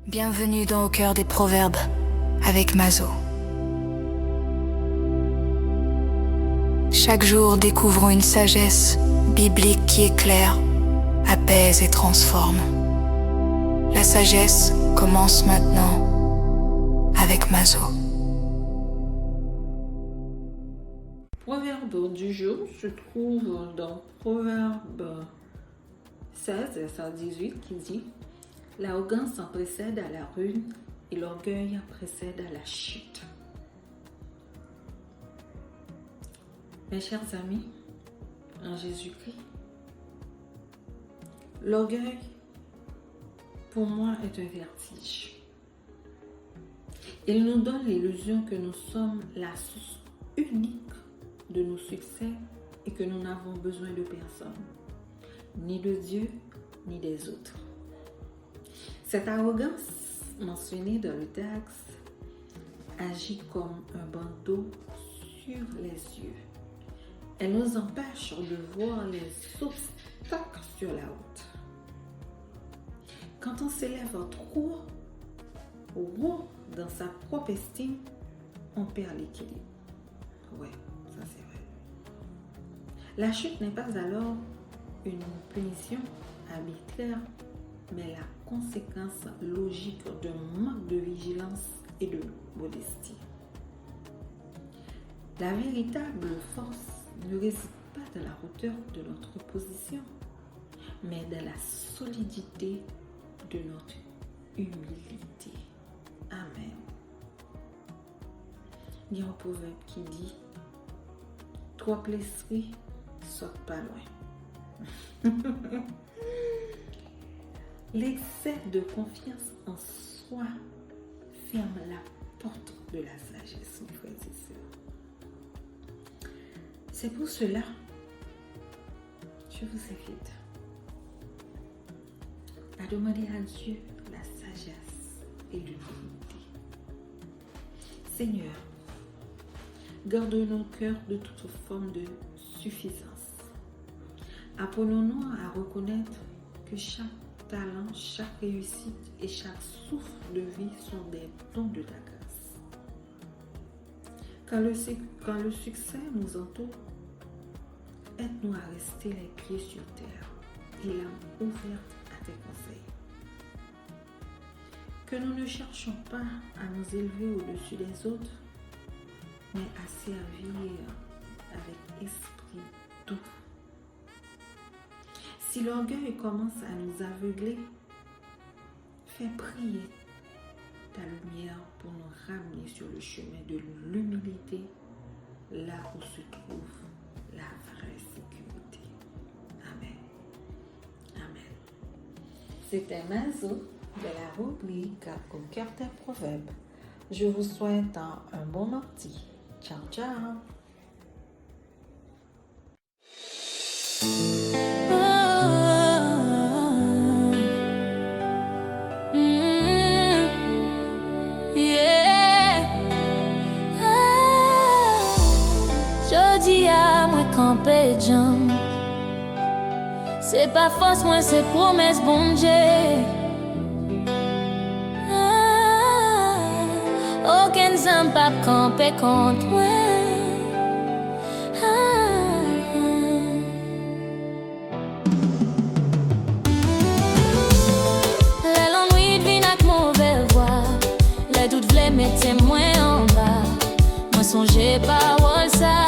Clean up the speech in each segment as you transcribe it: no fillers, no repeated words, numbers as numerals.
Bienvenue dans Au cœur des proverbes avec Mazo. Chaque jour, découvrons une sagesse biblique qui éclaire, apaise et transforme. La sagesse commence maintenant avec Mazo. Proverbe du jour se trouve dans Proverbe 16, verset 18 qui dit « L'arrogance précède à la ruine et l'orgueil précède à la chute. » Mes chers amis, en Jésus-Christ, l'orgueil, pour moi, est un vertige. Il nous donne l'illusion que nous sommes la source unique de nos succès et que nous n'avons besoin de personne, ni de Dieu, ni des autres. Cette arrogance mentionnée dans le texte agit comme un bandeau sur les yeux. Elle nous empêche de voir les obstacles sur la route. Quand on s'élève trop haut dans sa propre estime, on perd l'équilibre. Ouais, ça c'est vrai. La chute n'est pas alors une punition arbitraire, mais la conséquence logique d'un manque de vigilance et de modestie. La véritable force ne réside pas dans la hauteur de notre position, mais dans la solidité de notre humilité. Amen. Il y a un proverbe qui dit « Trop l'esprit, saute pas loin ». L'excès de confiance en soi ferme la porte de la sagesse, mes frères et sœurs. C'est pour cela, je vous invite à demander à Dieu la sagesse et l'humilité. Seigneur, garde nos cœurs de toute forme de suffisance. Apprenons-nous à reconnaître que chaque talent, chaque réussite et chaque souffle de vie sont des dons de ta grâce. Quand le succès nous entoure, aide-nous à rester les pieds sur terre et l'âme ouverte à tes conseils. Que nous ne cherchions pas à nous élever au-dessus des autres, mais à servir avec esprit doux. Si l'orgueil commence à nous aveugler, fais briller ta lumière pour nous ramener sur le chemin de l'humilité, là où se trouve la vraie sécurité. Amen. Amen. C'était Mazo de la rubrique Au cœur des proverbes. Je vous souhaite un bon mardi. Ciao, ciao. Campé jam. C'est pas force, moi c'est promesse bon Dieu. Aucun zam pas campé contre moi. Les longues nuits viennent avec mauvais voix. Les doutes voulaient mettre témoin en bas. Moi songeais pas à ça.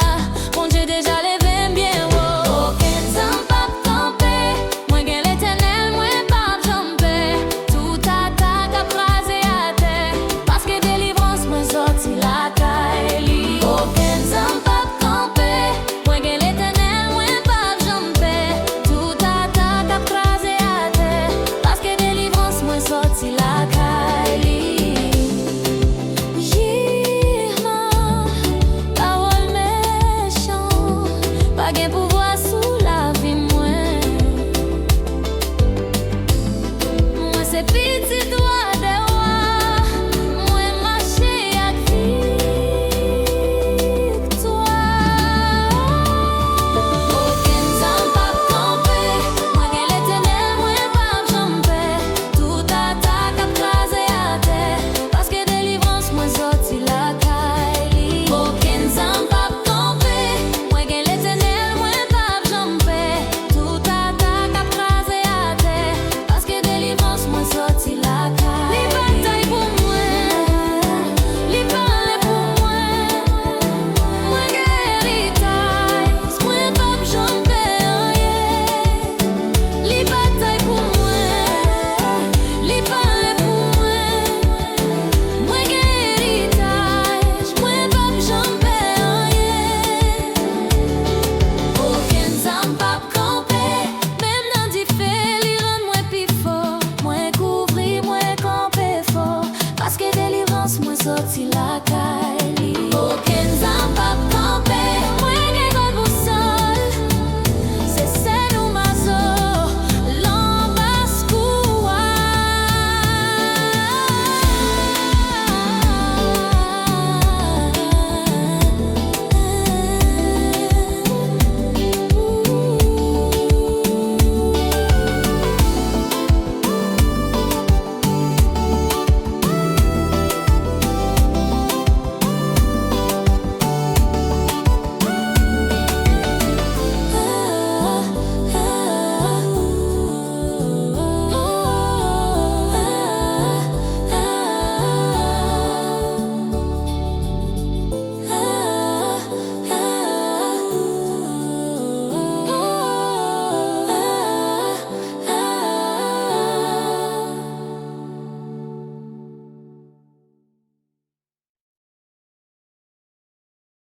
Bon Dieu déjà levé bien haut. Aucun temps pas camper. Moi gagne l'éternel, moi pas jambé. Tout attaque à craser à terre. Parce que délivrance moi sorti la caille. Aucun temps pas camper. Moi gagne l'éternel, moi pas jambé. Tout attaque à craser à terre. Parce que délivrance moi sorti la caille. Pas pouvoir sous la vie moi. Moi c'est petit doigt de roi. Moi marcher avec victoire. Aucun temps pas camper. Moi l'éternel, moi pas jambé. Tout attaque à craser sorti la caille.